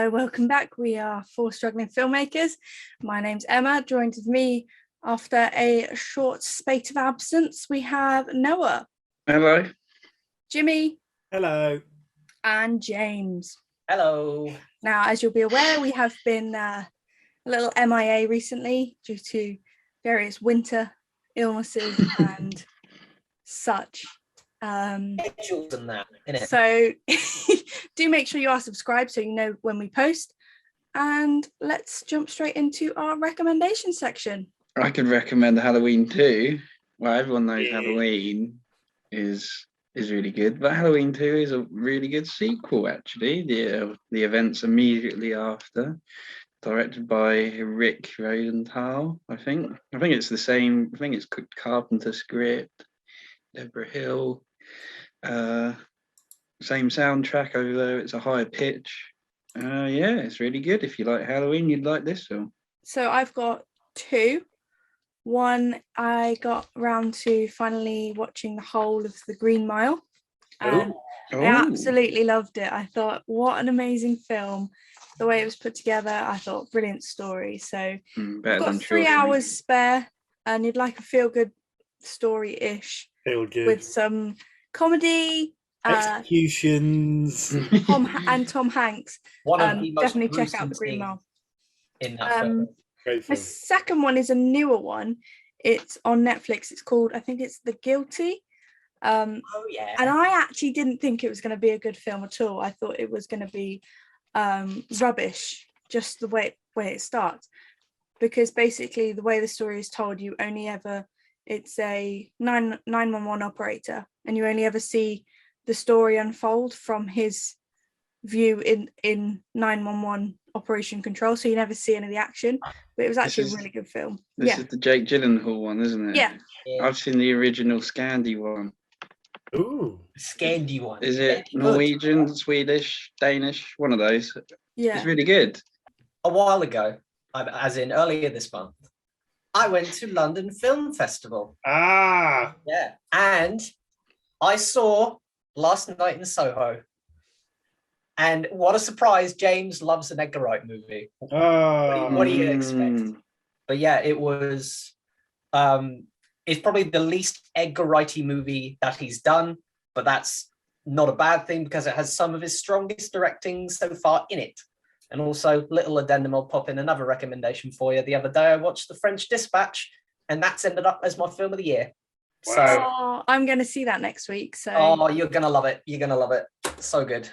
Hello, welcome back. We are four struggling filmmakers. My name's Emma. Joined with me after a short spate of absence, we have Noah. Hello. Jimmy. Hello. And James. Hello. Now, as you'll be aware, we have been a little MIA recently due to various winter illnesses and such. Schedules and that, innit? So do make sure you are subscribed so you know when we post. And let's jump straight into our recommendation section. I could recommend Halloween 2. Well, everyone knows Halloween is really good, but Halloween 2 is a really good sequel, actually. The events immediately after, directed by Rick Rosenthal, I think. I think it's the same. I think it's Carpenter script, Deborah Hill. Same soundtrack, although it's a higher pitch. Yeah, it's really good. If you like Halloween, you'd like this film. So I've got two. One, I got around to finally watching the whole of The Green Mile. And I absolutely loved it. I thought, what an amazing film. The way it was put together, I thought, brilliant story. So I've got 3 hours spare, and you'd like a feel-good story-ish. With some comedy. Executions. Tom Hanks. One of the most definitely check out The Green Mile. In that film. The second one is a newer one. It's on Netflix. It's called, I think it's The Guilty. Oh yeah. And I actually didn't think it was going to be a good film at all. I thought it was going to be rubbish, just the way it starts. Because basically the way the story is told, it's a 911 operator, and you only ever see the story unfold from his view in 911 operation control, so you never see any of the action. But it was actually a really good film. This is the Jake Gyllenhaal one, isn't it? Yeah. I've seen the original Scandi one. Ooh. Scandi one. Is it Norwegian, Swedish, Danish? One of those. Yeah. It's really good. A while ago, as in earlier this month, I went to London Film Festival. Yeah. And I saw Last Night in Soho. And what a surprise, James loves an Edgar Wright movie. What do you expect? But yeah, it was, it's probably the least Edgar Wright-y movie that he's done, but that's not a bad thing because it has some of his strongest directing so far in it. And also, little addendum, I'll pop in another recommendation for you. The other day, I watched The French Dispatch, and that's ended up as my film of the year. Wow. So I'm going to see that next week. So you're going to love it. You're going to love it. So good.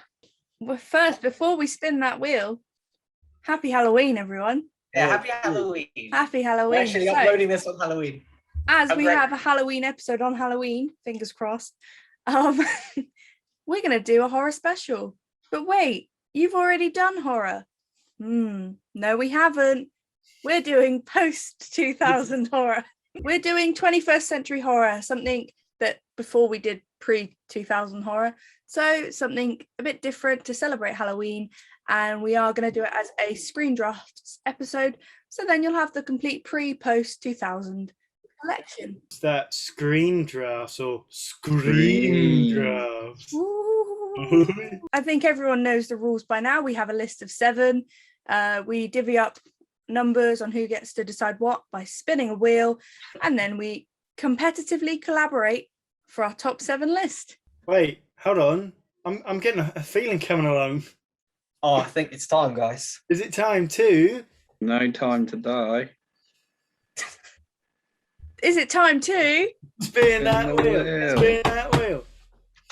Well, first, before we spin that wheel, happy Halloween, everyone. Yeah, happy Halloween. Happy Halloween. We're actually uploading this on Halloween. As we have a Halloween episode on Halloween, fingers crossed, we're going to do a horror special. But wait, you've already done horror. No, we haven't. We're doing post-2000 horror. We're doing 21st century horror, something that before we did pre-2000 horror. So something a bit different to celebrate Halloween. And we are going to do it as a screen drafts episode. So then you'll have the complete pre-post-2000 collection. Is that screen drafts or screen drafts? I think everyone knows the rules by now. We have a list of 7. We divvy up numbers on who gets to decide what by spinning a wheel, and then we competitively collaborate for our top 7 list. Wait, hold on. I'm getting a feeling coming along. Oh, I think it's time, guys. Is it time to? No Time to Die. Is it time to spin that wheel? Spin that wheel.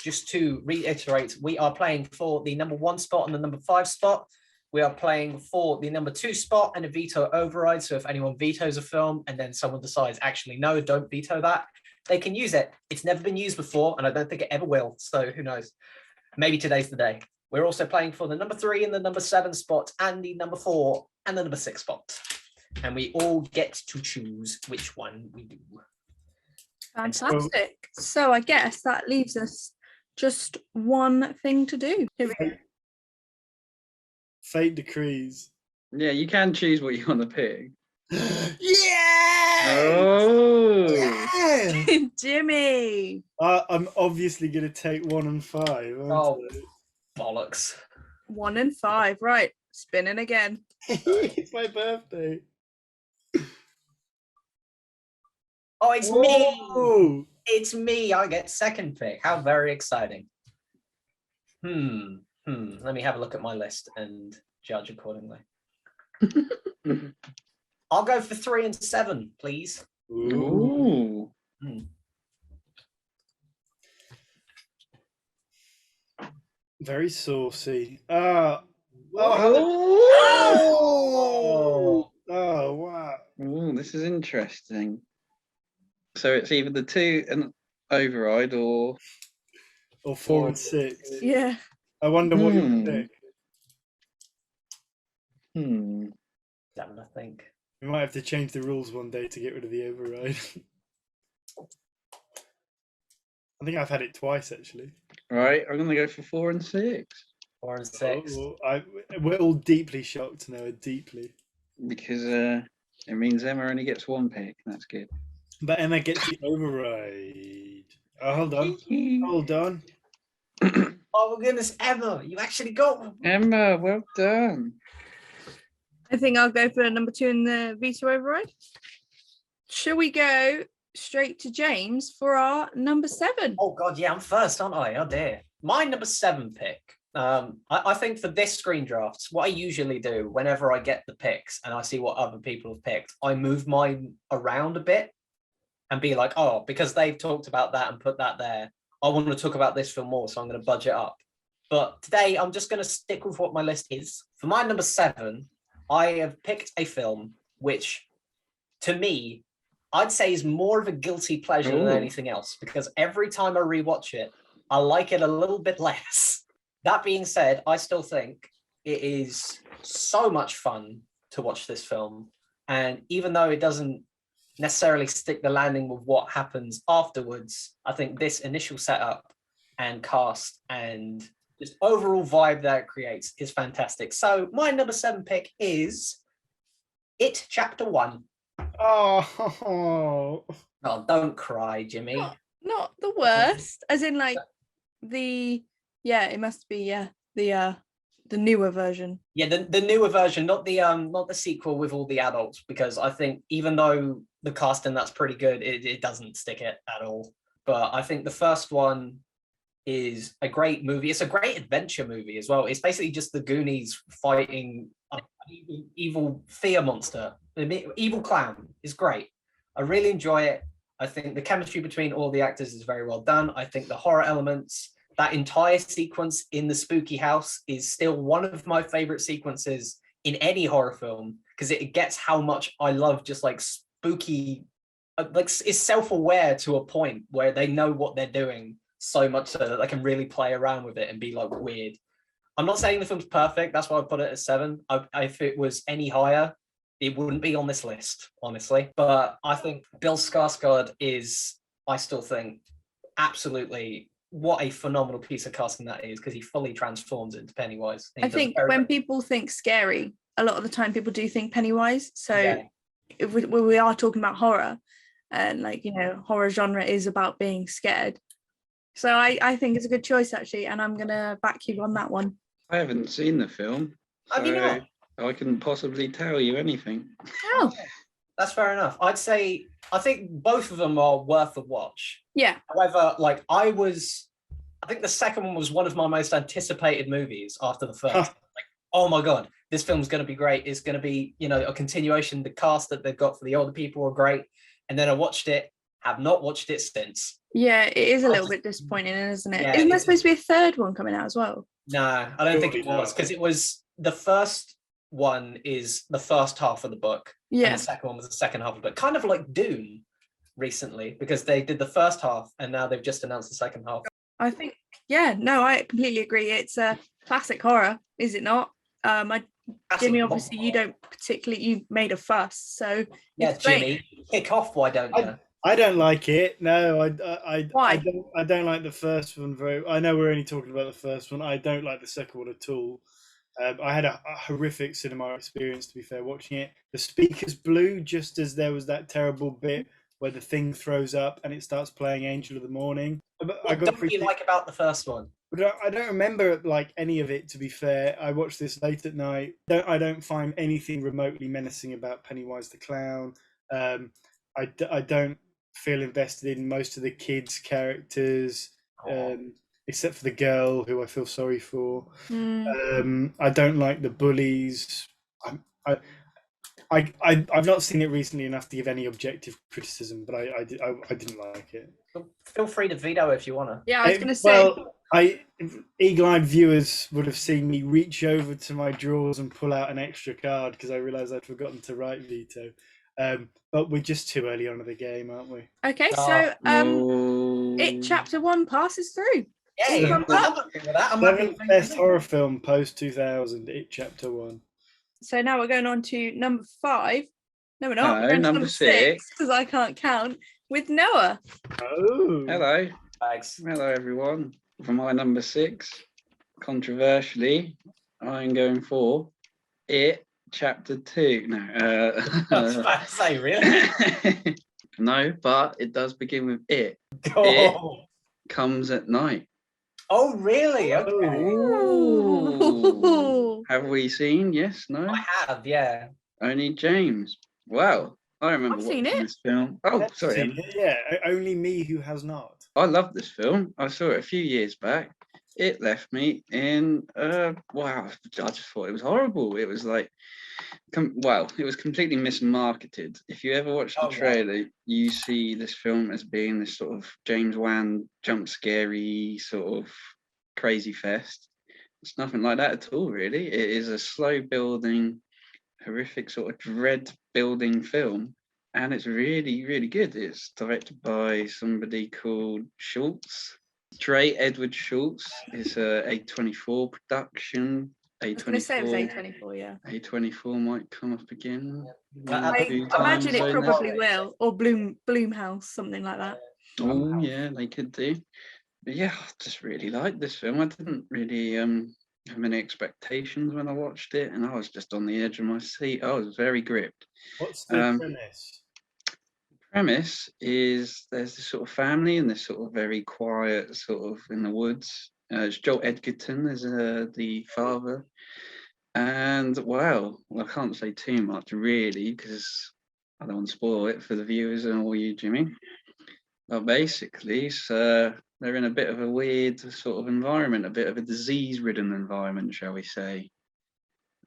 Just to reiterate, we are playing for the number 1 spot and the number 5 spot. We are playing for the number 2 spot and a veto override. So if anyone vetoes a film and then someone decides, actually, no, don't veto that, they can use it. It's never been used before, and I don't think it ever will. So who knows? Maybe today's the day. We're also playing for the number 3 and the number 7 spot and the number 4 and the number 6 spot. And we all get to choose which one we do. Fantastic. So I guess that leaves us just one thing to do. Here we go. Fate decrees. Yeah, you can choose what you want to pick. Yeah! Oh! Yeah! Jimmy! I'm obviously going to take 1 and 5. Oh, bollocks. 1 and 5, right. spinning again. It's my birthday. Oh, it's me. Whoa! It's me. I get second pick. How very exciting. Let me have a look at my list and judge accordingly. I'll go for 3 and 7, please. Ooh. Very saucy. Oh. Oh, wow. Ooh, this is interesting. So it's either the 2 and override or 4 and 6. Yeah. I wonder what you pick. Damn, I think. We might have to change the rules one day to get rid of the override. I think I've had it twice, actually. Right, I'm going to go for 4 and 6. 4 and 6. We're all deeply shocked now, deeply. Because it means Emma only gets 1 pick. That's good. But Emma gets the override. Oh, hold on. Hold on. Oh, my goodness, Emma, you actually got one. Emma, well done. I think I'll go for number 2 in the veto override. Shall we go straight to James for our number 7? Oh, God, yeah, I'm first, aren't I? Oh, dear. My number 7 pick. I think for this screen draft, what I usually do whenever I get the picks and I see what other people have picked, I move mine around a bit and be like, oh, because they've talked about that and put that there, I want to talk about this film more, so I'm going to budget up. But today, I'm just going to stick with what my list is. For my number 7, I have picked a film which, to me, I'd say is more of a guilty pleasure than anything else, because every time I rewatch it, I like it a little bit less. That being said, I still think it is so much fun to watch this film. And even though it doesn't necessarily stick the landing with what happens afterwards, I think this initial setup and cast and just overall vibe that it creates is fantastic. So my number 7 pick is It Chapter 1. Oh, don't cry, Jimmy. Not the worst, as in like it must be the newer version. Yeah, the newer version, not the sequel with all the adults, because I think even though the casting that's pretty good, it doesn't stick it at all. But I think the first one is a great movie. It's a great adventure movie as well. It's basically just the Goonies fighting an evil fear monster. The evil clown is great. I really enjoy it. I think the chemistry between all the actors is very well done. I think the horror elements, that entire sequence in the spooky house is still one of my favorite sequences in any horror film, because it gets how much I love just like spooky, like is self-aware to a point where they know what they're doing so much so that they can really play around with it and be like weird. I'm not saying the film's perfect. That's why I put it at 7. If it was any higher, it wouldn't be on this list, honestly. But I think Bill Skarsgård is, I still think, absolutely what a phenomenal piece of casting that is, because he fully transforms into Pennywise. I think when people think scary, a lot of the time people do think Pennywise. So if we are talking about horror, and like, horror genre is about being scared. So I think it's a good choice, actually, and I'm going to back you on that one. I haven't seen the film, so I couldn't possibly tell you anything. Oh. That's fair enough. I think both of them are worth a watch. Yeah. However, I think the second one was one of my most anticipated movies after the first. Like, oh my God, this film's going to be great. It's going to be, a continuation. The cast that they've got for the older people are great. And then I watched it, have not watched it since. Yeah, it is a little bit disappointing, isn't it? Yeah, Isn't there supposed to be a third one coming out as well? No, I don't think it was, because it was the first one is the first half of the book. Yeah. And the second one was the second half of the book. Kind of like Dune recently, because they did the first half and now they've just announced the second half. I think, I completely agree. It's a classic horror, is it not? Jimmy, obviously you made a fuss, so yeah, Jimmy, kick off. Why don't you? I don't like it. No, Why? I don't like the first one very. I know we're only talking about the first one. I don't like the second one at all. I had a horrific cinema experience, to be fair, watching it. The speakers blew just as there was that terrible bit where the thing throws up and it starts playing Angel of the Morning. What don't you like about the first one? But I don't remember like any of it. To be fair, I watched this late at night. I don't find anything remotely menacing about Pennywise the clown. I don't feel invested in most of the kids' characters, except for the girl who I feel sorry for. I don't like the bullies. I've not seen it recently enough to give any objective criticism, but I didn't like it. Feel free to veto if you want to. Yeah, I was going to say. Well, eagle-eyed viewers would have seen me reach over to my drawers and pull out an extra card because I realised I'd forgotten to write veto. But we're just too early on in the game, aren't we? Okay, so It Chapter 1 passes through. Yeah, I'm happy with that. Seventh best horror film post-2000, It Chapter 1. So now we're going on to number 5. No, we're not. No, we're going to number 6 because I can't count, with Noah. Oh, Hello. Thanks. Hello, everyone. For my number 6, controversially, I'm going for It Chapter 2. No. I was about to say, really? No, but it does begin with It. Oh. It Comes at Night. Oh, really? Okay. Ooh. Have we seen? Yes, no? I have, yeah. Only James. Wow. I remember I've seen watching it. this film. Oh, sorry. Yeah, only me who has not. I love this film. I saw it a few years back. It left me in wow, I just thought it was horrible. It was like it was completely mismarketed. If you ever watch the trailer, you see this film as being this sort of James Wan jump scary sort of crazy fest. It's nothing like that at all, really. It is a slow building, horrific sort of dread building film, and it's really, really good. It's directed by somebody called Schultz. Edward Schultz. It's a A24 production. I was going to say it was A24, yeah. A24 might come up again. I imagine it probably will, or Bloomhouse, something like that. Oh yeah, they could do. But yeah, I just really liked this film. I didn't really have many expectations when I watched it, and I was just on the edge of my seat. I was very gripped. What's the premise is there's this sort of family and this sort of very quiet sort of in the woods. It's Joel Edgerton as the father, and wow, I can't say too much really because I don't want to spoil it for the viewers and all you, Jimmy. But basically, so they're in a bit of a weird sort of environment, a bit of a disease-ridden environment, shall we say.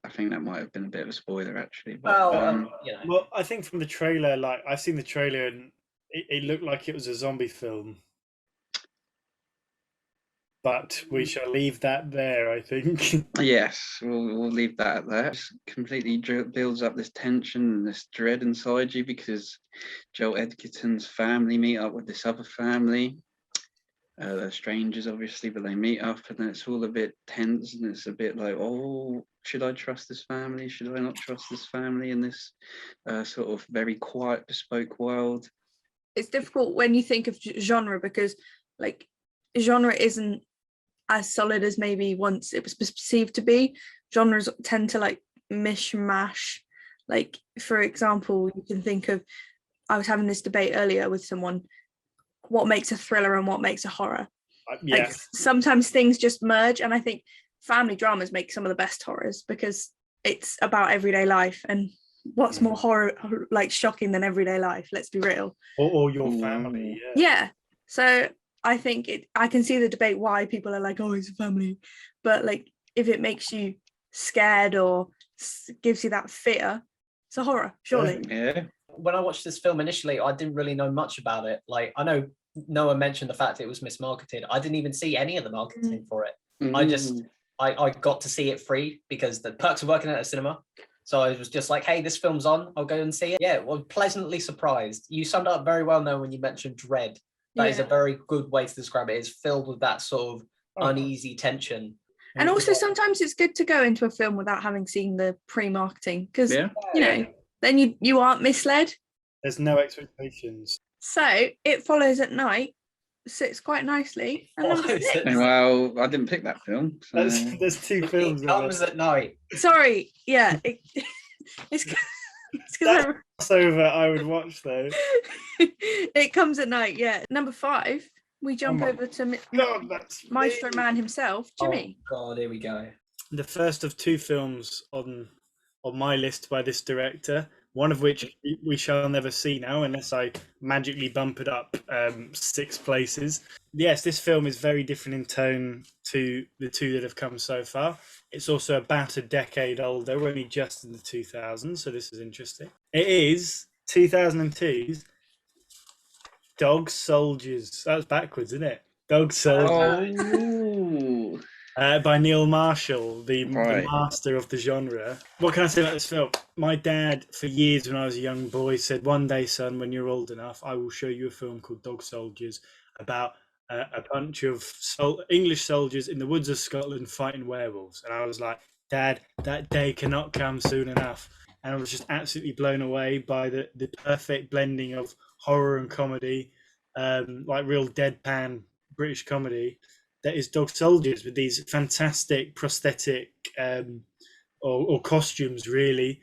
I think that might have been a bit of a spoiler, actually. But, well, I think from the trailer, like I've seen the trailer and it looked like it was a zombie film. But we shall leave that there, I think. Yes, we'll leave that there. It completely builds up this tension and this dread inside you because Joel Edgerton's family meet up with this other family. They're strangers, obviously, but they meet up and it's all a bit tense and it's a bit like, oh, should I trust this family? Should I not trust this family in this sort of very quiet, bespoke world? It's difficult when you think of genre because, like, genre isn't as solid as maybe once it was perceived to be. Genres tend to like mishmash. Like, for example, you can think of, I was having this debate earlier with someone, what makes a thriller and what makes a horror. Like, sometimes things just merge, and I think family dramas make some of the best horrors because it's about everyday life, and what's more horror, like, shocking than everyday life, let's be real. Or your family. Yeah. So I think I can see the debate why people are like, oh, it's a family, but like if it makes you scared or gives you that fear, it's a horror, surely. Yeah. When I watched this film initially, I didn't really know much about it. Like, I know Noah mentioned the fact it was mismarketed. I didn't even see any of the marketing for it. I got to see it free because the perks of working at a cinema. So I was just like, hey, this film's on, I'll go and see it. Yeah, well, pleasantly surprised. You summed it up very well, Noah, when you mentioned dread. That is a very good way to describe it. It's filled with that sort of uneasy tension. And also sometimes it's good to go into a film without having seen the pre-marketing because, you know, then you aren't misled. There's no expectations. So It Follows at Night sits quite nicely. Well, I didn't pick that film. So. There's two films. It Comes at Night. Sorry, yeah. It's because crossover I would watch though. It Comes at Night, yeah. Number 5, we jump over to God, that's Maestro me. Man himself, Jimmy. Oh God, here we go. The first of two films on my list by this director, one of which we shall never see now unless I magically bump it up 6 places. Yes, this film is very different in tone to the two that have come so far. It's also about a decade older. We're only just in the 2000s, so this is interesting. It is 2002's Dog Soldiers. That was backwards, isn't it? Dog Soldiers. Oh, By Neil Marshall, the Right. master of the genre. What can I say about this film? My dad, for years when I was a young boy, said, "One day, son, when you're old enough, I will show you a film called Dog Soldiers about a bunch of English soldiers in the woods of Scotland fighting werewolves." And I was like, "Dad, that day cannot come soon enough." And I was just absolutely blown away by the perfect blending of horror and comedy, like real deadpan British comedy. That is Dog Soldiers, with these fantastic prosthetic or costumes, really,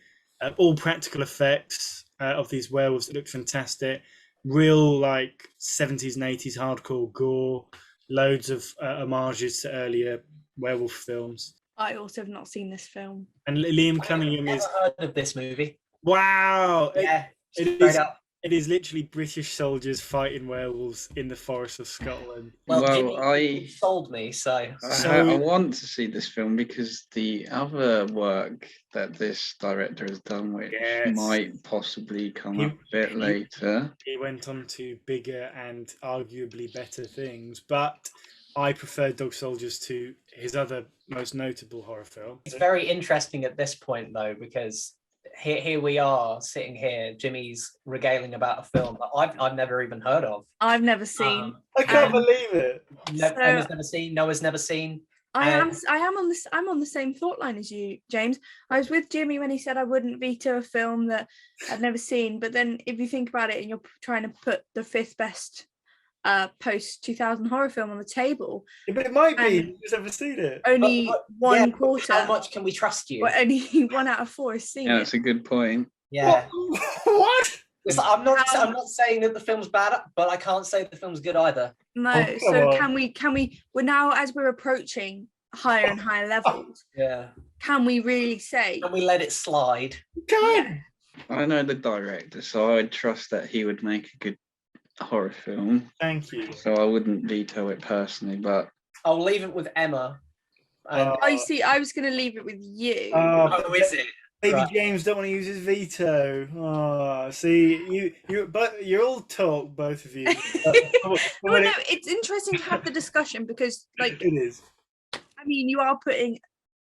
all practical effects of these werewolves that look fantastic. Real like 70s and 80s hardcore gore, loads of homages to earlier werewolf films. I also have not seen this film. And Liam Cunningham I've is never heard of this movie. wow. Yeah, It straight is. up. It is literally British soldiers fighting werewolves in the forests of Scotland. Well, Well, Jimmy sold me, so I want to see this film because the other work that this director has done, which Yes. might possibly come He- up a bit later. He went on to bigger and arguably better things, but I prefer Dog Soldiers to his other most notable horror film. it's very interesting at this point, though, because here we are sitting here. Jimmy's regaling about a film that I've never even heard of. I've never seen. I can't Um, believe it. Emma's never seen. Noah's never seen. I am on the same thought line as you, James. I was with Jimmy when he said I wouldn't veto a film that I'd never seen, but then if you think about it and you're trying to put the 5th best post-2000 horror film on the table, Yeah, but it might be. And- You've never seen it. only one But quarter, How much can we trust you? or only 1 out of 4 has seen Yeah, it. that's a good point. Yeah. What? It's like, I'm not saying that the film's bad, but I can't say the film's good either. No, Oh, come so on. can we? We're now, as we're approaching higher and higher levels, Yeah. can we really say? Can we let it slide? God. I know the director, so I'd trust that he would make a good horror film. Thank you. So I wouldn't veto it personally, but I'll leave it with Emma. And, I see. I was going to leave it with you. oh, is it? Baby Right. James don't want to use his veto. Oh, see, you're all talk, both of you. Well, no, it's interesting to have the discussion because, like, It is. I mean, you are putting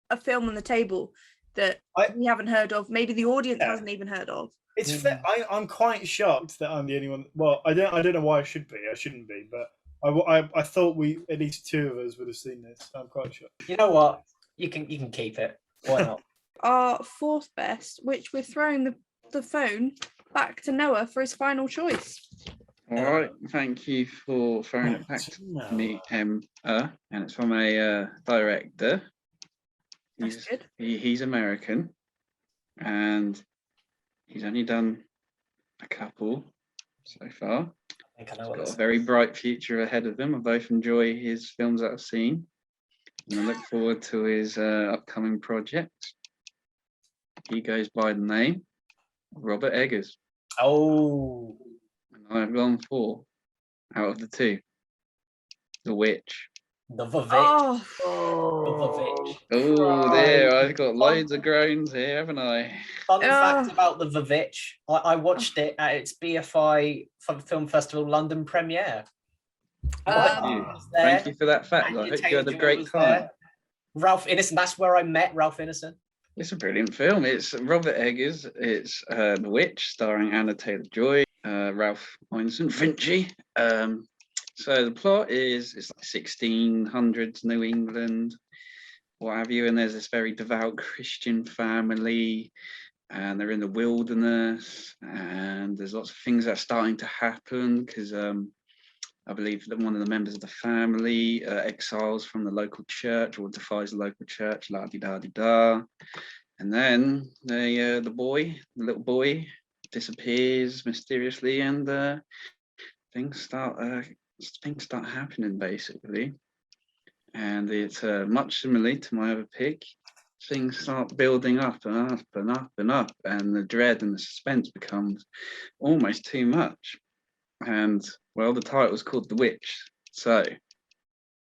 a film on the table that we haven't heard of. Maybe the audience hasn't even heard of. It's fair. I'm quite shocked that I'm the only one. Well, I don't know why I should be. I shouldn't be, but I thought at least 2 of us would have seen this. I'm quite shocked. You know what? You can keep it. Why not? Our 4th best, which we're throwing the phone back to Noah for his final choice. all right. Thank you for throwing it back to me, and it's from a director. That's good. He's American, and he's only done a couple so far. I think I know He's what got this a very bright future ahead of him. I both enjoy his films that I've seen, and I look forward to his upcoming projects. He goes by the name Robert Eggers, Oh, and I've gone 4 out of the 2. The Witch. the Vavitch. Oh, Oh, there! I've got loads of groans here, haven't I? Fun fact about the Vavitch: I watched it at its BFI Film Festival London premiere. Thank you for that fact. I hope you had a great time. Ralph Ineson. That's where I met Ralph Ineson. It's a brilliant film. It's Robert Eggers. It's The Witch, starring Anna Taylor-Joy, Ralph Ineson, Finchy. So the plot is it's like 1600s New England, what have you, and there's this very devout Christian family, and they're in the wilderness, and there's lots of things that are starting to happen because I believe that one of the members of the family exiles from the local church or defies the local church, la-di-da-di-da. And then the little boy disappears mysteriously, and things start things start happening basically, and it's much similar to my other pick. Things start building up and up and up and up, and the dread and the suspense becomes almost too much. And well, the title's called The Witch, so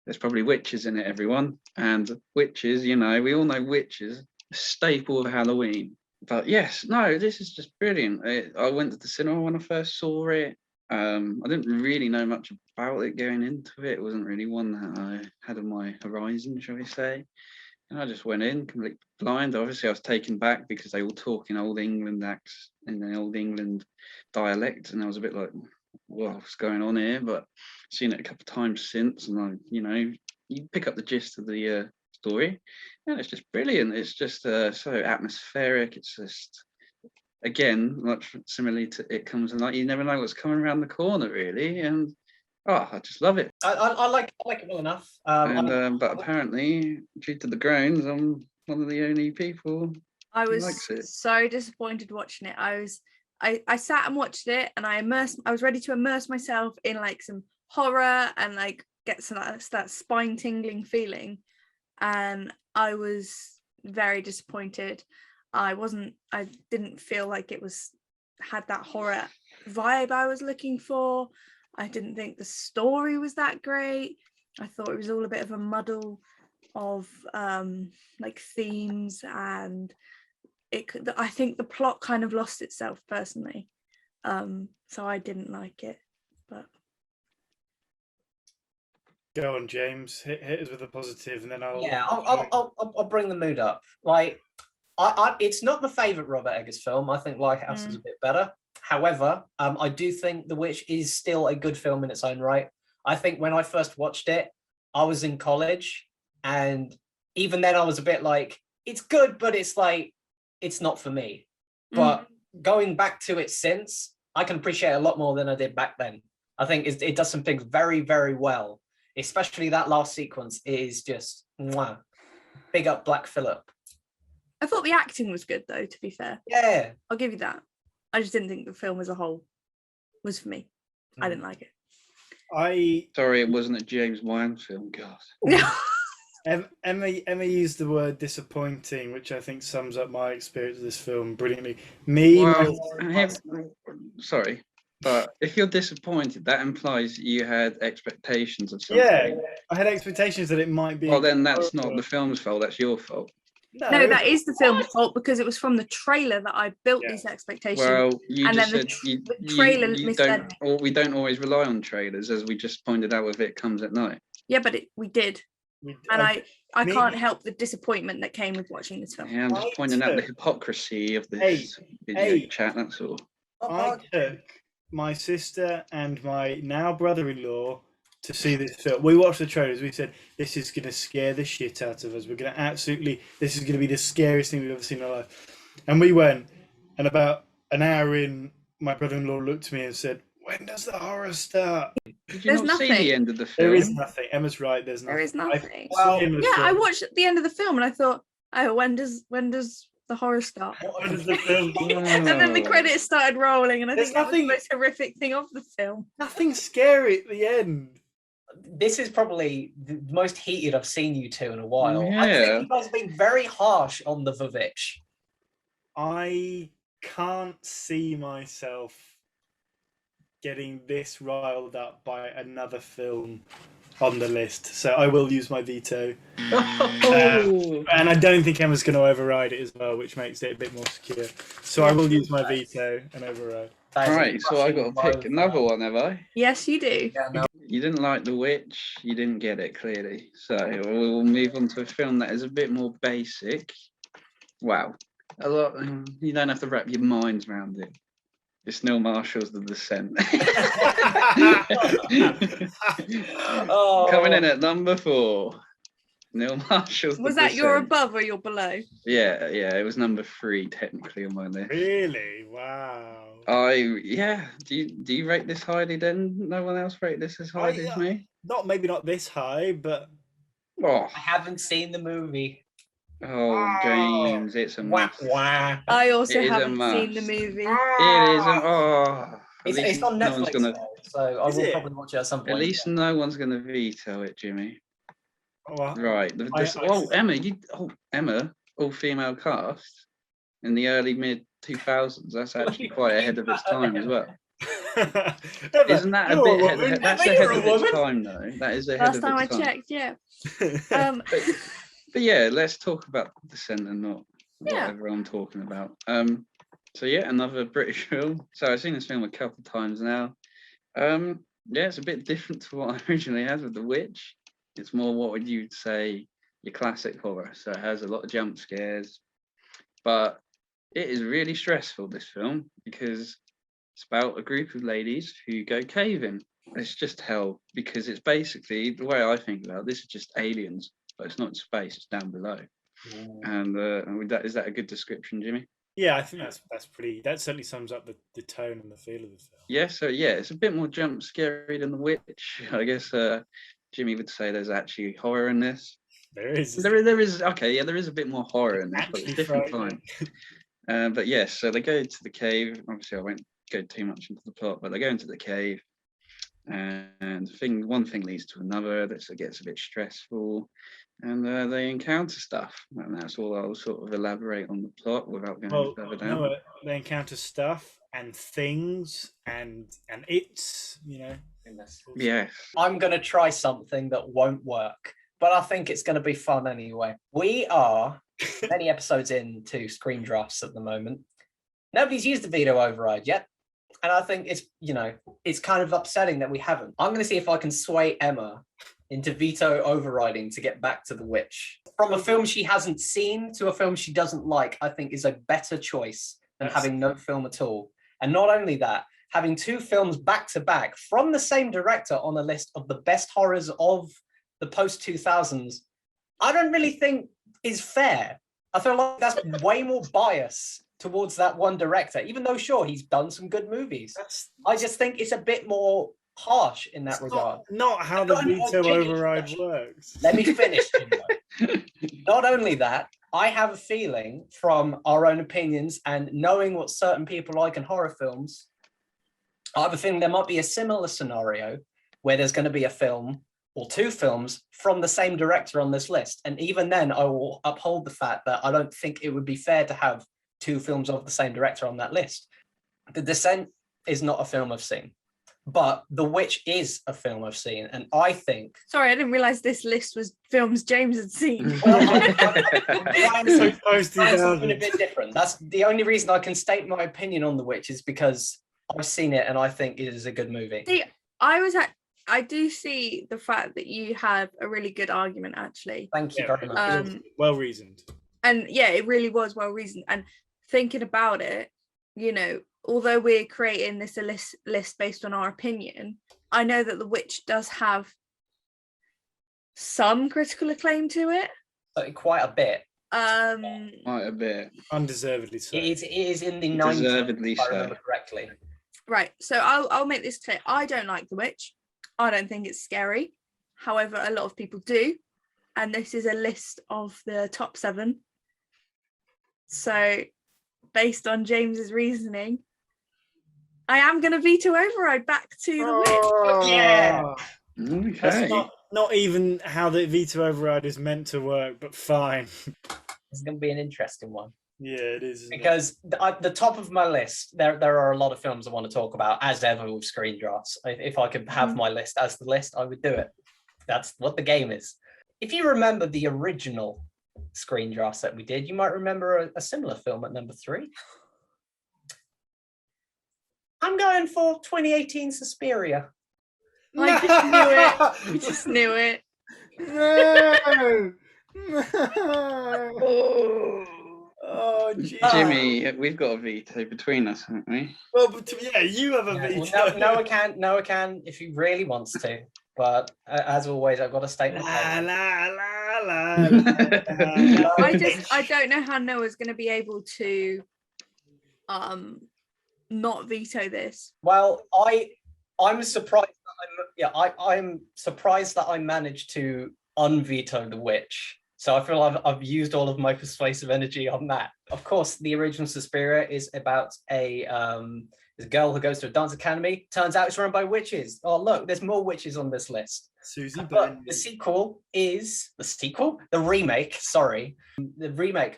there's probably witches in it, everyone. And witches, you know, we all know witches, a staple of Halloween. But yes, no, this is just brilliant. I went to the cinema when I first saw it. I didn't really know much about it going into it. It wasn't really one that I had on my horizon, shall we say. And I just went in completely blind. Obviously, I was taken back because they all talk in Old England acts, in the Old England dialect, and I was a bit like, what's going on here? But I've seen it a couple of times since, and I, you know, you pick up the gist of the story, and it's just brilliant. It's just so atmospheric. It's just, again, much similarly to It Comes at Night. You never know what's coming around the corner, really, and I just love it. I like it well enough. But apparently, due to the groans, I'm one of the only people I who was likes it. so disappointed watching it. I sat and watched it, and I was ready to immerse myself in like some horror and like get some that spine tingling feeling, and I was very disappointed. I didn't feel like it had that horror vibe I was looking for. I didn't think the story was that great. I thought it was all a bit of a muddle of like themes, and I think the plot kind of lost itself personally. So I didn't like it. But go on, James. Hit us with a positive, and then I'll bring the mood up. Like, it's not my favourite Robert Eggers film. I think Lighthouse is a bit better. However, I do think The Witch is still a good film in its own right. I think when I first watched it, I was in college, and even then I was a bit like, it's good, but it's like, it's not for me. But going back to it since, I can appreciate it a lot more than I did back then. I think it does some things very, very well. Especially that last sequence is just mwah. Big up Black Phillip. I thought the acting was good, though, to be fair. Yeah. I'll give you that. I just didn't think the film as a whole was for me. I didn't like it. Sorry, it wasn't a James Wan film, God. Emma used the word disappointing, which I think sums up my experience of this film brilliantly. Sorry, but if you're disappointed, that implies you had expectations of something. Yeah, I had expectations that it might be. Well, then that's not the film's fault, that's your fault. No, that is the film's fault, because it was from the trailer that I built these expectations. Well, you and just then said the trailer misled me. We don't always rely on trailers, as we just pointed out with It Comes at Night. Yeah, but we did. And I can't help the disappointment that came with watching this film. Yeah, I'm just pointing out the hypocrisy of this video chat, that's all. I took my sister and my now brother-in-law to see this film. We watched the trailers. We said, this is going to scare the shit out of us. We're going to this is going to be the scariest thing we've ever seen in our life. And we went, and about an hour in, my brother-in-law looked at me and said, when does the horror start? Did you not see the end of the film? There is nothing. Emma's right. There's nothing. There is nothing. I watched the end of the film and I thought, oh, when does the horror start? When does the film? And then the credits started rolling, and I think that was the most horrific thing of the film. Nothing scary at the end. This is probably the most heated I've seen you two in a while. Yeah. I think you guys have been very harsh on the Vivitch. I can't see myself getting this riled up by another film on the list, so I will use my veto. And I don't think Emma's going to override it as well, which makes it a bit more secure. So I will use my veto and override. Right, so I got to pick another one, have I? Yes, you do. Yeah, no. You didn't like The Witch, you didn't get it, clearly. So we'll move on to a film that is a bit more basic. Wow. You don't have to wrap your minds around it. It's Neil Marshall's The Descent. Coming in at number 4. Neil Marshall's Was The that your Descent. above or your below? Yeah, it was number 3 technically on my list. Really? Wow. Do you rate this highly then? No one else rate this as highly as me? Maybe not this high, but Oh, I haven't seen the movie. oh, James, it's a Wah, must. wah. I also It is a haven't seen the must. movie. It is a It's on no one's Netflix, gonna. though, so I will probably watch it at some point. At least no one's going to veto it, Jimmy. Oh, Right. Emma, all female cast in the early mid 2000s. That's actually quite ahead of its time as well. Isn't that a bit ahead? That's ahead of its time, though. That is ahead of its time. Last time I checked, yeah. But yeah, let's talk about Descent and not whatever I'm talking about. So yeah, another British film. So I've seen this film a couple of times now. Yeah, it's a bit different to what I originally had with The Witch. It's more, what would you say, your classic horror. So it has a lot of jump scares, but it is really stressful, this film, because it's about a group of ladies who go caving. It's just hell, because it's basically, the way I think about it, this is just aliens, but it's not in space, it's down below. And is that a good description, Jimmy? Yeah, I think that's pretty. That certainly sums up the tone and the feel of the film. Yeah, so yeah, it's a bit more jump scary than The Witch. I guess Jimmy would say there's actually horror in this. There is. There is. Okay, yeah, there is a bit more horror in this, but it's different time. But yes, so they go to the cave. Obviously, I won't go too much into the plot, but they go into the cave, and one thing leads to another. That gets a bit stressful. And they encounter stuff, and that's all I'll sort of elaborate on the plot without going further down. No, they encounter stuff and things and it's, Yes. I'm going to try something that won't work, but I think it's going to be fun anyway. We are many episodes into screen drafts at the moment. Nobody's used the veto override yet, and I think it's kind of upsetting that we haven't. I'm going to see if I can sway Emma into veto overriding to get back to The Witch. From a film she hasn't seen to a film she doesn't like, I think is a better choice than having no film at all. And not only that, having two films back to back from the same director on a list of the best horrors of the post-2000s, I don't really think is fair. I feel like that's way more bias towards that one director, even though, sure, he's done some good movies. I just think it's a bit more harsh in that regard. Not how the veto override works. Let me finish. Not only that, I have a feeling from our own opinions and knowing what certain people like in horror films, I have a feeling there might be a similar scenario where there's going to be a film or two films from the same director on this list. And even then, I will uphold the fact that I don't think it would be fair to have two films of the same director on that list. The Descent is not a film I've seen. But The Witch is a film I've seen, and I think... Sorry, I didn't realise this list was films James had seen. It's been a bit different. That's the only reason I can state my opinion on The Witch is because I've seen it and I think it is a good movie. See, I do see the fact that you have a really good argument, actually. Thank you very much. Well reasoned. And yeah, it really was well reasoned. And thinking about it, although we're creating this list based on our opinion, I know that The Witch does have some critical acclaim to it. Quite a bit. Quite a bit. Undeservedly so. It is in the 90s, if I remember correctly. Right, so I'll make this clear. I don't like The Witch. I don't think it's scary. However, a lot of people do. And this is a list of the top 7. So, based on James's reasoning, I am going to veto override back to The Witch. Yeah. Okay. That's not even how the veto override is meant to work, but fine. It's going to be an interesting one. Yeah, it is. Because the top of my list, there are a lot of films I want to talk about, as ever with screen drafts. If I could have my list as the list, I would do it. That's what the game is. If you remember the original screen drafts that we did, you might remember a similar film at number 3. I'm going for 2018 Suspiria. I just knew it. No. Oh, geez. Jimmy, we've got a veto between us, haven't we? Well, but yeah, you have a veto. Well, Noah can if he really wants to. But as always, I've got to state my I don't know how Noah's going to be able to not veto this. Well, I'm surprised that I'm surprised that I managed to unveto The Witch. So I feel I've used all of my persuasive energy on that. Of course, the original Suspiria is about a girl who goes to a dance academy. Turns out it's run by witches. Oh, look, there's more witches on this list. Susie But the remake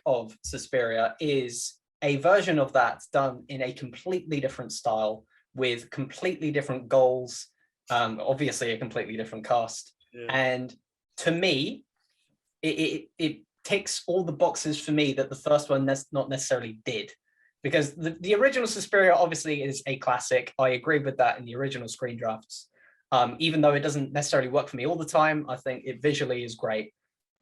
of Suspiria is a version of that done in a completely different style with completely different goals, obviously a completely different cast. Yeah. And to me, it ticks all the boxes for me that the first one not necessarily did. Because the original Suspiria obviously is a classic. I agree with that in the original screen drafts. Even though it doesn't necessarily work for me all the time, I think it visually is great.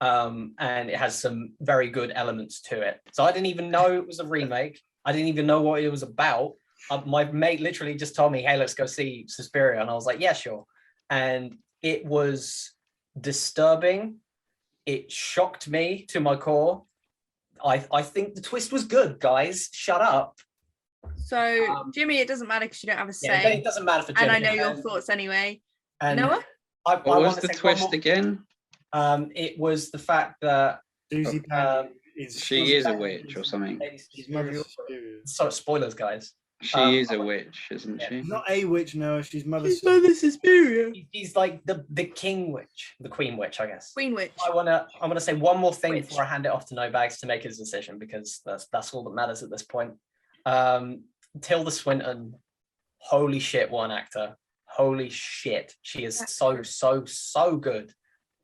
And it has some very good elements to it. So I didn't even know it was a remake. I didn't even know what it was about. My mate literally just told me, hey, let's go see Suspiria. And I was like, yeah, sure. And it was disturbing. It shocked me to my core. I think the twist was good, guys. Shut up. So, Jimmy, it doesn't matter because you don't have a say. Yeah, it doesn't matter for Jimmy. And I know your thoughts anyway. And Noah? What was the twist again? It was the fact that Susie she is a witch or something. So spoilers, guys. She is a witch, isn't she? Not a witch, no. She's Mother Suspiria. She's like the king witch, the queen witch, I guess. Queen witch. I wanna say one more thing before I hand it off to No Bags to make his decision, because that's all that matters at this point. Tilda Swinton, holy shit, one actor. Holy shit, she is so good.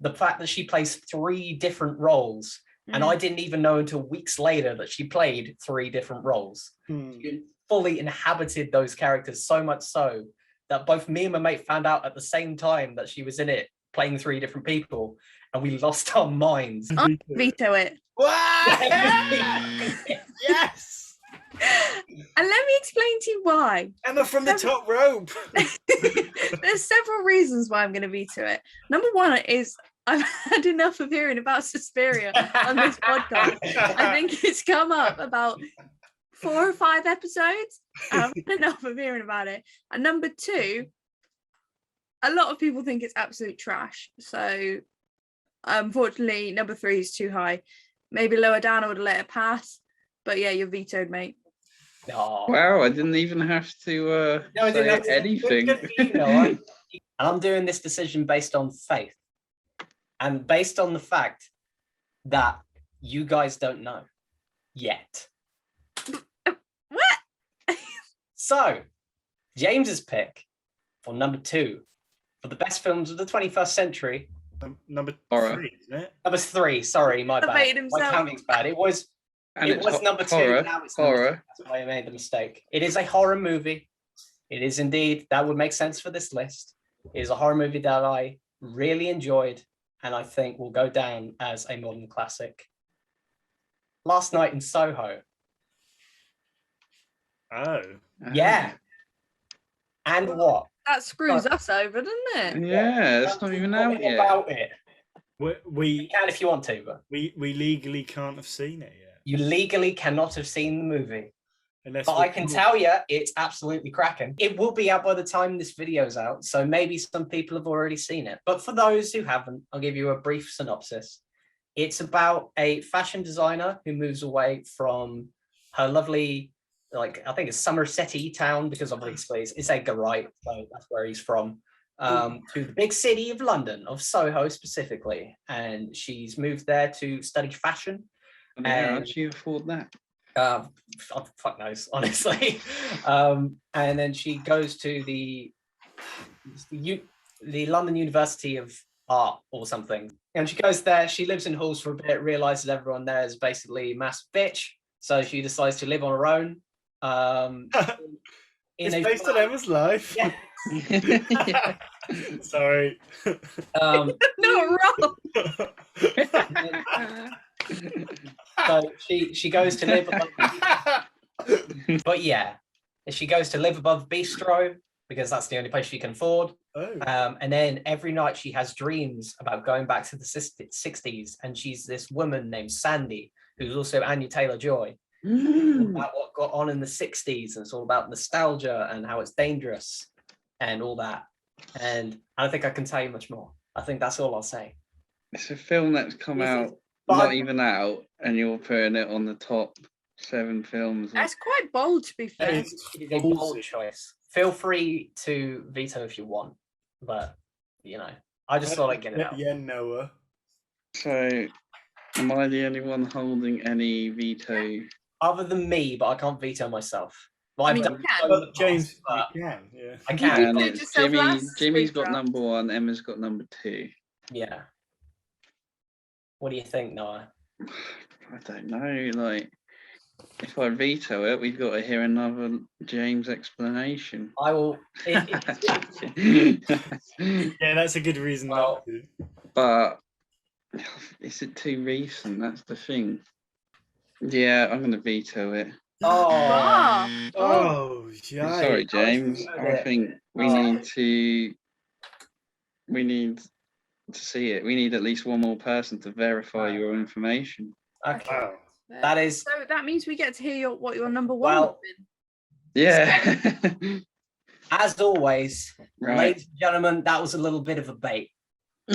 The fact that she plays 3 different roles, and I didn't even know until weeks later that she played 3 different roles. She fully inhabited those characters, so much so that both me and my mate found out at the same time that she was in it, playing 3 different people, and we lost our minds. I'll veto it. Yes! And let me explain to you why. Emma from the top rope. There's several reasons why I'm going to veto it. Number one is I've had enough of hearing about Suspiria on this podcast. I think it's come up about 4 or 5 episodes. I've had enough of hearing about it. And number 2, a lot of people think it's absolute trash. So unfortunately, number 3 is too high. Maybe lower down, I would have let it pass. But yeah, you're vetoed, mate. Oh. Wow, I didn't even have to say anything. And I'm doing this decision based on faith. And based on the fact that you guys don't know yet. What? So, James's pick for number 2 for the best films of the 21st century. Number Horror. 3, isn't it? Number 3, sorry, my bad. My counting's bad. It was number 2, horror, now it's horror. Number 2. That's why I made the mistake. It is a horror movie. It is indeed. That would make sense for this list. It is a horror movie that I really enjoyed, and I think will go down as a modern classic. Last Night in Soho. Oh. Yeah. And what? That screws us over, doesn't it? Yeah, that's not even out yet. About it. We You can if you want to, but we legally can't have seen it yet. you legally cannot have seen the movie. Unless But I can tell you, it's absolutely cracking. It will be out by the time this video's out, so maybe some people have already seen it. But for those who haven't, I'll give you a brief synopsis. It's about a fashion designer who moves away from her lovely, like, I think it's Somerset-y town, because obviously it's Edgar Wright, so that's where he's from, to the big city of London, of Soho specifically. And she's moved there to study fashion. How did you afford that? Fuck knows, honestly. And then she goes to the London University of Art or something. And she goes there, she lives in halls for a bit, realizes everyone there is basically a massive bitch. So she decides to live on her own. It's based on Emma's life. Yeah. Sorry. Not wrong. So she goes to live above. But yeah, she goes to live above Bistro because that's the only place she can afford. Oh. And then every night she has dreams about going back to the 60s, and she's this woman named Sandy, who's also Anya Taylor-Joy. About what got on in the 60s, and it's all about nostalgia and how it's dangerous and all that. And I don't think I can tell you much more. I think that's all I'll say. It's a film that's come out not even out, and you're putting it on the top 7 films. That's quite bold, to be fair. It is a bold choice. Feel free to veto if you want, but I just thought I'd get it out. Yeah, Noah. So, am I the only one holding any veto? Other than me, but I can't veto myself. Well, you I've done can. so in the James, past, but you can. Yeah. I You can. did And it's yourself last Jimmy's got week, number 1, Emma's got number 2. Yeah. What do you think, Noah? I don't know. Like, if I veto it, we've got to hear another James explanation. I will. Yeah, that's a good reason not to. But is it too recent? That's the thing. Yeah, I'm going to veto it. Oh, yeah. Sorry, James. I think we need to see it. We need at least one more person to verify your information. Okay. Wow. That is. So that means we get to hear what your number 1 would have been. Yeah. As always, Right. ladies and gentlemen, that was a little bit of a bait.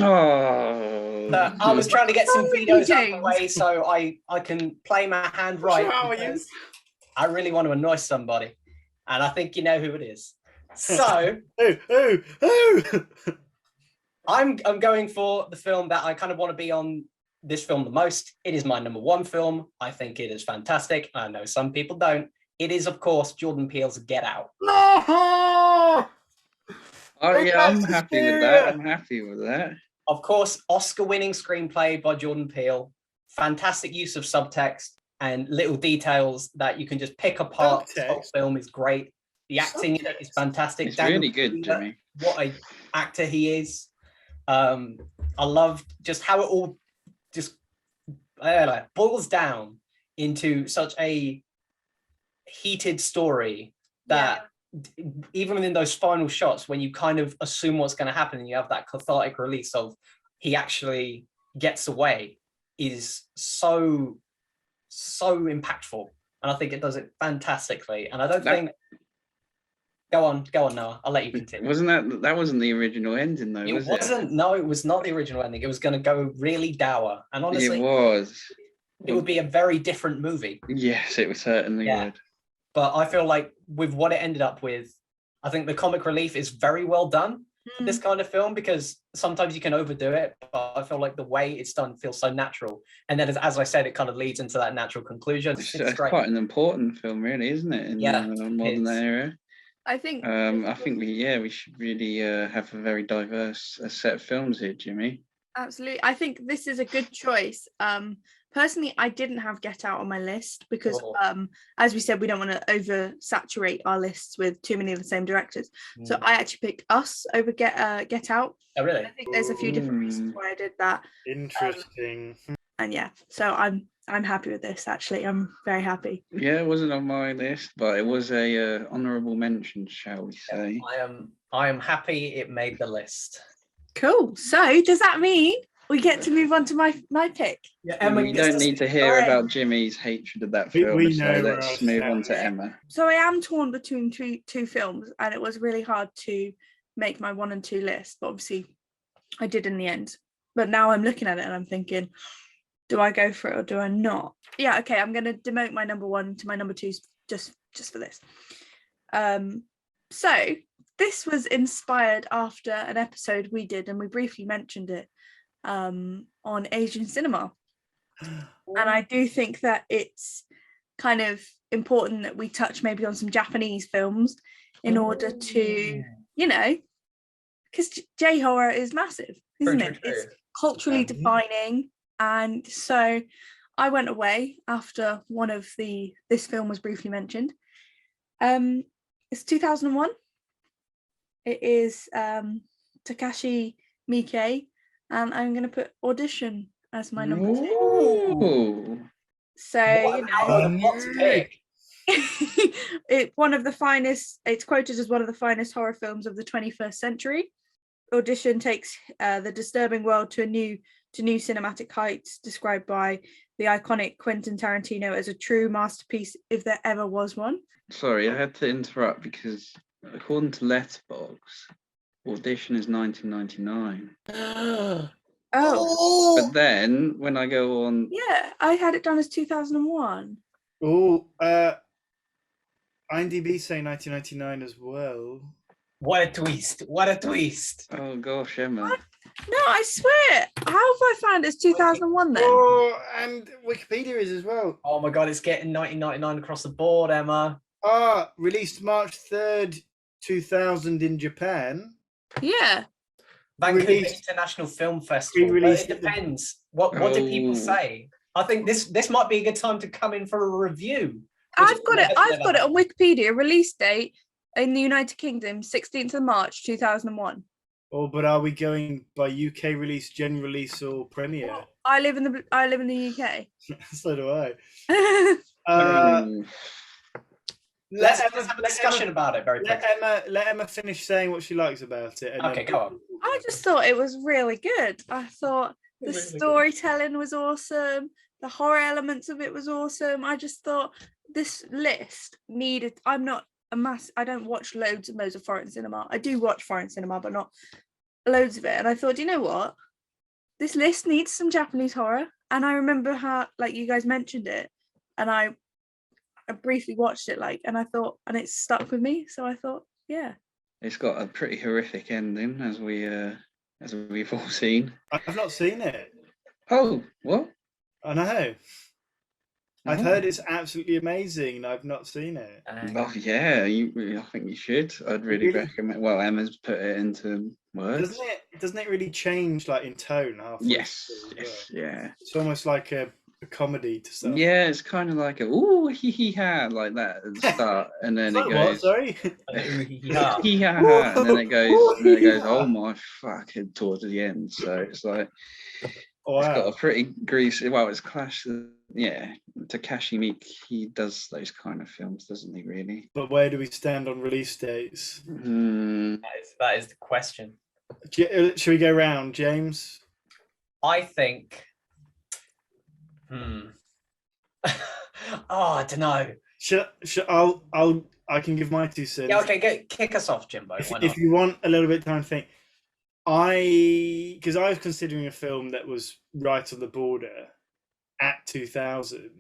Oh. I was trying to get some vetoes out of the James? way so I can play my hand right. Because I really want to annoy somebody, and I think you know who it is. So I'm going for the film that I kind of want to be on this film the most. It is my number 1 film. I think it is fantastic. I know some people don't. It is, of course, Jordan Peele's Get Out. Oh yeah, I'm happy with that. Of course, Oscar-winning screenplay by Jordan Peele. Fantastic use of subtext and little details that you can just pick apart. The whole film is great. The acting in it is fantastic. It's really good, Jimmy. What an actor he is. I love just how it all just boils down into such a heated story that even within those final shots, when you kind of assume what's going to happen and you have that cathartic release of he actually gets away, is so impactful. And I think it does it fantastically. And I don't think. Go on, Noah. I'll let you continue. That wasn't the original ending, though, was it? It wasn't. No, it was not the original ending. It was going to go really dour. And honestly, it was. It would be a very different movie. Yes, it certainly would. But I feel like with what it ended up with, I think the comic relief is very well done for this kind of film, because sometimes you can overdo it, but I feel like the way it's done feels so natural. And then, as I said, it kind of leads into that natural conclusion. It's great. Quite an important film, really, isn't it? In the modern era. I think. We should really have a very diverse set of films here, Jimmy. Absolutely, I think this is a good choice. Personally, I didn't have Get Out on my list because, as we said, we don't want to oversaturate our lists with too many of the same directors. So I actually picked Us over Get Out. Oh, really? I think there's a few different reasons why I did that. Interesting. So I'm happy with this. Actually, I'm very happy. Yeah, it wasn't on my list, but it was a honourable mention, shall we say? I am happy it made the list. Cool. So does that mean we get to move on to my pick? Yeah, Emma, we don't need to hear about Jimmy's hatred of that film, so let's move on to Emma. So I am torn between two films, and it was really hard to make my 1 and 2 list, but obviously I did in the end. But now I'm looking at it and I'm thinking, do I go for it or do I not? Yeah, okay, I'm going to demote my number 1 to my number 2 just for this. So this was inspired after an episode we did, and we briefly mentioned it on Asian cinema. And I do think that it's kind of important that we touch maybe on some Japanese films in order to, because J-horror is massive, isn't it? It's culturally defining. And so I went away after this film was briefly mentioned. It's 2001. It is Takashi Miike, and I'm going to put Audition as my number 2. Ooh. So, pick. It's quoted as one of the finest horror films of the 21st century. Audition takes the disturbing world to new cinematic heights, described by the iconic Quentin Tarantino as a true masterpiece, if there ever was one. Sorry, I had to interrupt because according to Letterboxd, Audition is 1999. Oh, But then when I go on, yeah, I had it done as 2001. Oh, IMDb saying 1999 as well. What a twist! What a twist! oh gosh, Emma. No, I swear. How have I found it's 2001 then? Oh, and Wikipedia is as well. Oh my god, it's getting 1999 across the board, Emma. Released March 3rd, 2000 in Japan. Yeah. Vancouver Released- International Film Festival. But Pre-released it depends. What do people Oh. say? I think this might be a good time to come in for a review. I've got it on Wikipedia. Release date in the United Kingdom, 16th of March 2001. Oh, but are we going by UK release, gen release, or premiere? I live in the UK. So do I. Um, Let's have a discussion about it very quickly. Let Emma finish saying what she likes about it. And Okay, go on. I just thought it was really good. I thought the storytelling was awesome. The horror elements of it was awesome. I just thought this list needed. I don't watch loads and loads of foreign cinema. I do watch foreign cinema, but not loads of it. And I thought, you know what? This list needs some Japanese horror. And I remember how, like, you guys mentioned it, and I briefly watched it, and I thought, and it stuck with me. So I thought, yeah. it's got a pretty horrific ending, as we've all seen. I've not seen it. Oh, what? I know. I've Oh. heard it's absolutely amazing, and I've not seen it. Oh yeah, I think you should. I'd really Really? recommend. Well, Emma's put it into words. Doesn't it really change in tone halfway Yes, through, yes, yeah. It's almost like a comedy to start. Yeah, it's kind of like a ooh hee hee ha like that at the start, and then Like it what? goes Sorry. Yeah. hee ha ha, and then it goes oh my fucking towards the end. So it's like it's got a pretty greasy. Well, it's Clash. Yeah, Takashi Miike, he does those kind of films, doesn't he? Really. But where do we stand on release dates? That is the question. Should we go round, James? I think. Oh, I don't know. I can give my 2 cents. Yeah, okay, kick us off, Jimbo. Why not? If you want a little bit of time to think, because I was considering a film that was right on the border at 2000,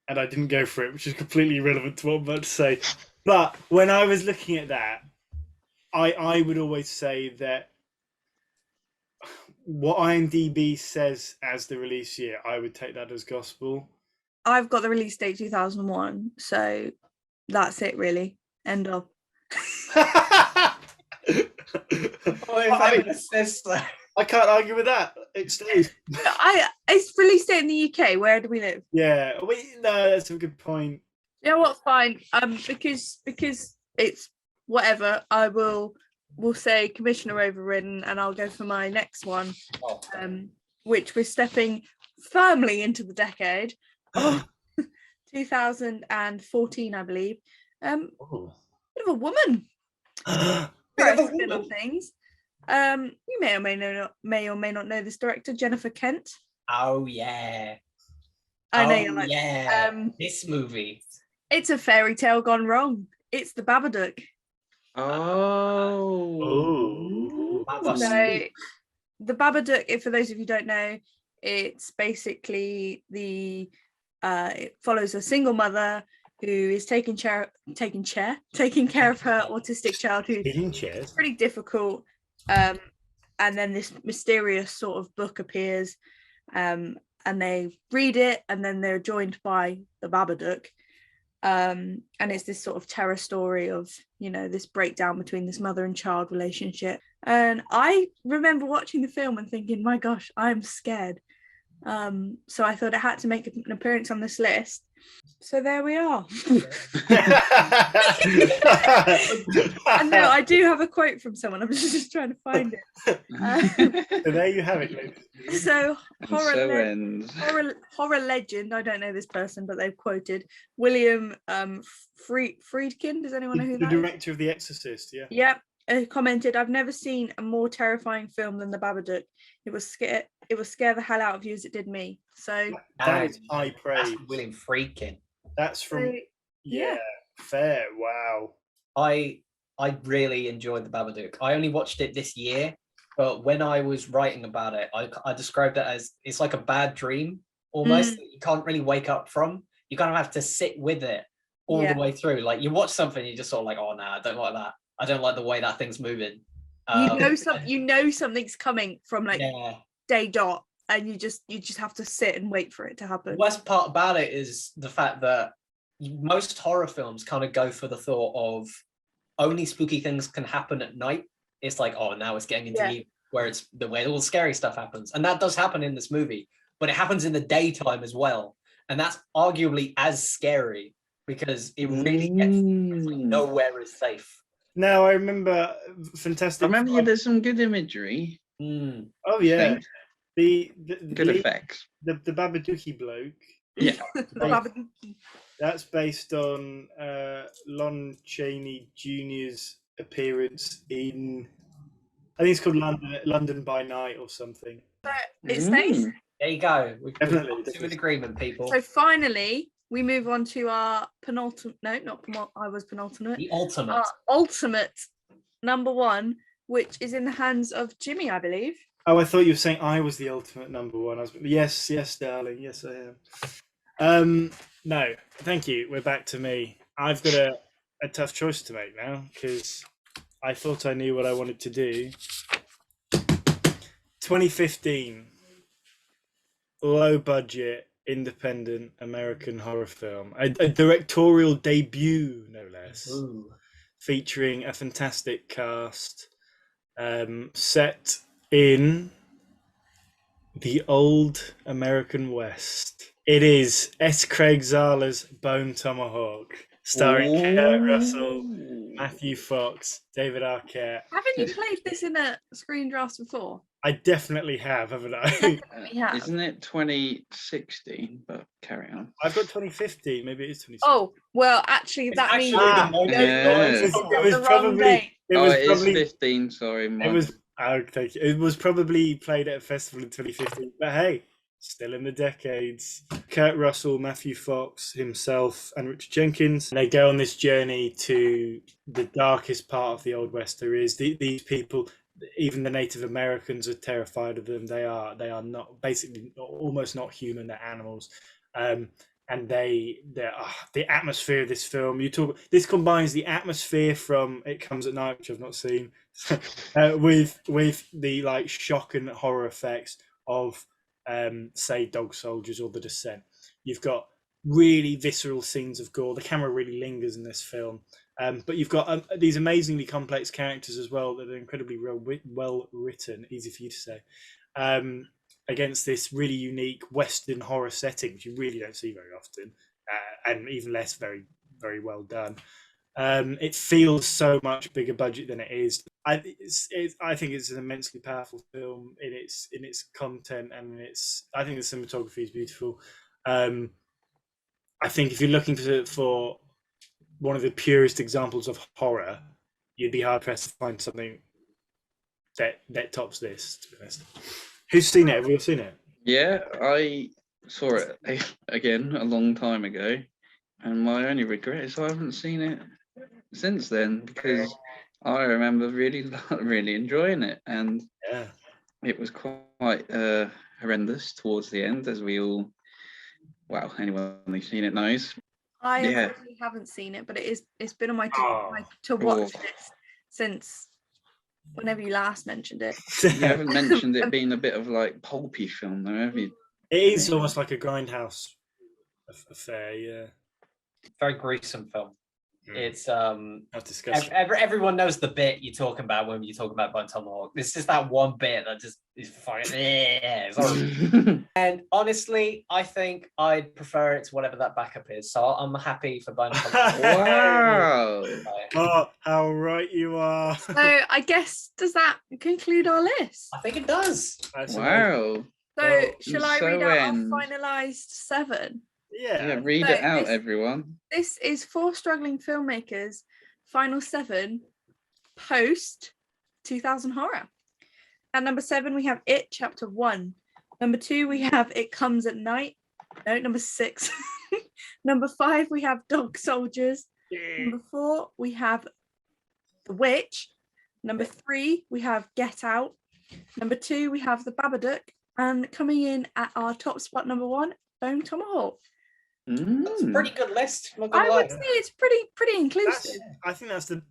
and I didn't go for it, which is completely irrelevant to what I'm about to say. But when I was looking at that, I would always say that what IMDb says as the release year, I would take that as gospel. I've got the release date 2001, so that's it really. End of. I can't argue with that. It stays. It's release date in the UK. Where do we live? Yeah, no, that's a good point. You know what's fine? Because it's whatever. We'll say Commissioner overridden, and I'll go for my next one. Which we're stepping firmly into the decade. 2014, I believe. Bit of a woman. Interesting on things. You may or may not know this director, Jennifer Kent. Oh yeah. I know you like. This movie. It's a fairy tale gone wrong. It's the Babadook. Oh. So, the Babadook, for those of you who don't know, it's basically it follows a single mother who is taking care of her autistic child who's pretty difficult. And then this mysterious sort of book appears, and they read it, and then they're joined by the Babadook. And it's this sort of terror story of, this breakdown between this mother and child relationship. And I remember watching the film and thinking, my gosh, I'm scared. So I thought it had to make an appearance on this list. So there we are. And no, I do have a quote from someone. I'm just trying to find it. So there you have it, ladies. So horror legend. I don't know this person, but they've quoted William Friedkin. Does anyone know who that is? The director of The Exorcist, yeah. Yep. Commented, I've never seen a more terrifying film than The Babadook. It will scare the hell out of you as it did me. So that is high praise. That's William Friedkin. That's from fair. Wow. I I really enjoyed The Babadook. I only watched it this year, but when I was writing about it, I described it as it's like a bad dream almost that you can't really wake up from. You kind of have to sit with it all the way through. Like you watch something, you're just sort of like, oh no, I don't like that. I don't like the way that thing's moving. You know something's coming from like day dot, and you just have to sit and wait for it to happen. The worst part about it is the fact that most horror films kind of go for the thought of only spooky things can happen at night. It's like, oh, now it's getting into the where it's the way all the scary stuff happens, and that does happen in this movie, but it happens in the daytime as well, and that's arguably as scary because it really gets nowhere is safe. Now I remember Fantastic. I remember there's some good imagery. Oh yeah, the good effects. The Babadookie bloke. Yeah, that's based on Lon Chaney Jr.'s appearance in, I think it's called London by Night or something. But it stays. There you go. We've Definitely to an agreement, people. So finally, we move on to our penultimate. No, not penultimate. I was penultimate. The ultimate. Our ultimate number one, which is in the hands of Jimmy, I believe. Oh, I thought you were saying I was the ultimate number one. Yes, darling. Yes, I am. No, thank you. We're back to me. I've got a tough choice to make now because I thought I knew what I wanted to do. 2015, low budget, independent American horror film, a directorial debut, no less, featuring a fantastic cast, set in the old American West. It is S. Craig Zahler's Bone Tomahawk, starring Kurt Russell, Matthew Fox, David Arquette. Haven't you played this in a screen draft before? I definitely have, haven't I? Definitely have. Isn't it 2016? But carry on. I've got 2015. Maybe it is 2016. Oh, well, actually, that means it was probably. It was 15. Sorry, it was probably played at a festival in 2015. But hey, still in the decades. Kurt Russell, Matthew Fox himself, and Richard Jenkins. They go on this journey to the darkest part of the Old West there is. These people, even the Native Americans, are terrified of them. They are not, basically almost not human. They're animals. And the atmosphere of this film. This combines the atmosphere from It Comes at Night, which I've not seen, with the like shock and horror effects of say Dog Soldiers or The Descent. You've got really visceral scenes of gore. The camera really lingers in this film, but you've got these amazingly complex characters as well that are incredibly well written, easy for you to say, against this really unique Western horror setting, which you really don't see very often, and even less very, very well done. It feels so much bigger budget than it is. I think it's an immensely powerful film in its content, and I think the cinematography is beautiful. I think if you're looking for one of the purest examples of horror, you'd be hard pressed to find something that tops this, to be honest. Who's seen it? Have you all seen it? Yeah, I saw it again a long time ago, and my only regret is I haven't seen it since then, because I remember really enjoying it, and it was quite horrendous towards the end, as we all, well, anyone who's seen it knows. I unfortunately haven't seen it, but it's been on my to watch list since whenever you last mentioned it. You haven't mentioned it being a bit of like pulpy film, though, have you? It is almost like a grindhouse affair, yeah. Very gruesome film. It's that's disgusting. Everyone knows the bit you're talking about when you're talking about Bone Tomahawk. It's just that one bit that just is fucking and honestly, I think I'd prefer it to whatever that backup is. So I'm happy for Bone Tomahawk. Wow! Oh, how right you are. So I guess, does that conclude our list? I think it does. Wow. So shall I read out our finalised 7? Yeah, read it out, everyone. This is for Struggling Filmmakers' final 7 post-2000 horror. At number 7, we have It Chapter 1. Number 2, we have It Comes at Night. No, number 6. Number 5, we have Dog Soldiers. Number 4, we have The Witch. Number 3, we have Get Out. Number 2, we have The Babadook. And coming in at our top spot, number 1, Bone Tomahawk. That's a pretty good list. I would say it's pretty inclusive. I think that's the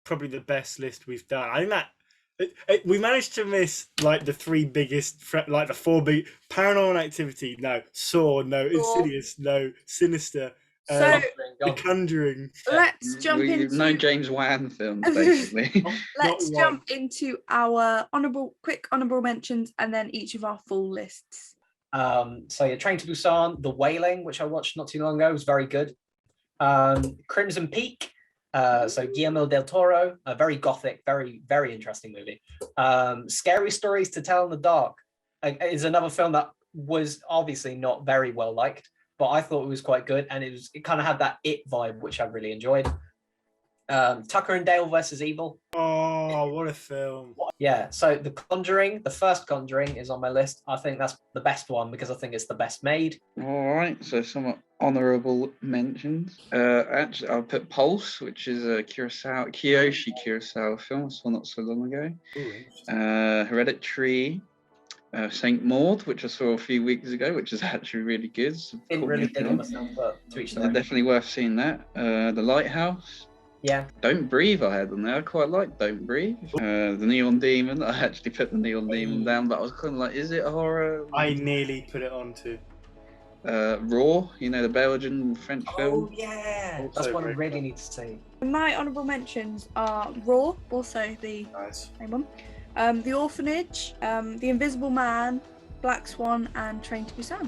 probably the best list we've done. I think that we managed to miss like the 3 biggest, like the 4 big: Paranormal Activity, no; Saw, no; Insidious, no; Sinister. So The Conjuring. let's jump into no James Wan films, basically. let's jump into our quick honourable mentions, and then each of our full lists. So yeah, Train to Busan, The Wailing, which I watched not too long ago, was very good. Crimson Peak, so Guillermo del Toro, a very gothic, very, very interesting movie. Scary Stories to Tell in the Dark is another film that was obviously not very well liked, but I thought it was quite good, and it kind of had that It vibe, which I really enjoyed. Tucker and Dale versus Evil. Oh, what a film. Yeah, so The Conjuring, the first Conjuring, is on my list. I think that's the best one because I think it's the best made. All right, so some honourable mentions. Actually, I'll put Pulse, which is a Kiyoshi Kurosawa film. I saw not so long ago. Hereditary. Saint Maud, which I saw a few weeks ago, which is actually really good. Didn't really dig it myself, but to each their own. Definitely worth seeing that. The Lighthouse. Yeah. Don't Breathe I had on there. I quite like Don't Breathe. The Neon Demon. I actually put the Neon Demon down, but I was kind of like, is it a horror? I nearly put it on too. Raw, the Belgian French film. Oh yeah, that's one I really need to see. My honourable mentions are Raw, also the same one. The Orphanage, The Invisible Man, Black Swan, and Train to Busan.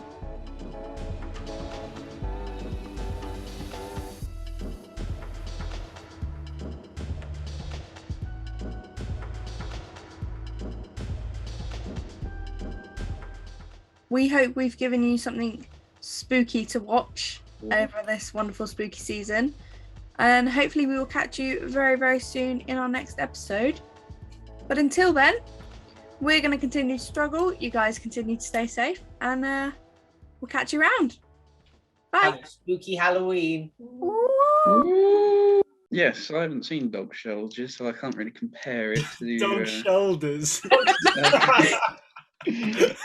We hope we've given you something spooky to watch over this wonderful spooky season. And hopefully we will catch you very, very soon in our next episode. But until then, we're going to continue to struggle. You guys continue to stay safe, and we'll catch you around. Bye. Have a spooky Halloween. Ooh. Yes, I haven't seen Dog Shoulders, so I can't really compare it to Dog Shoulders.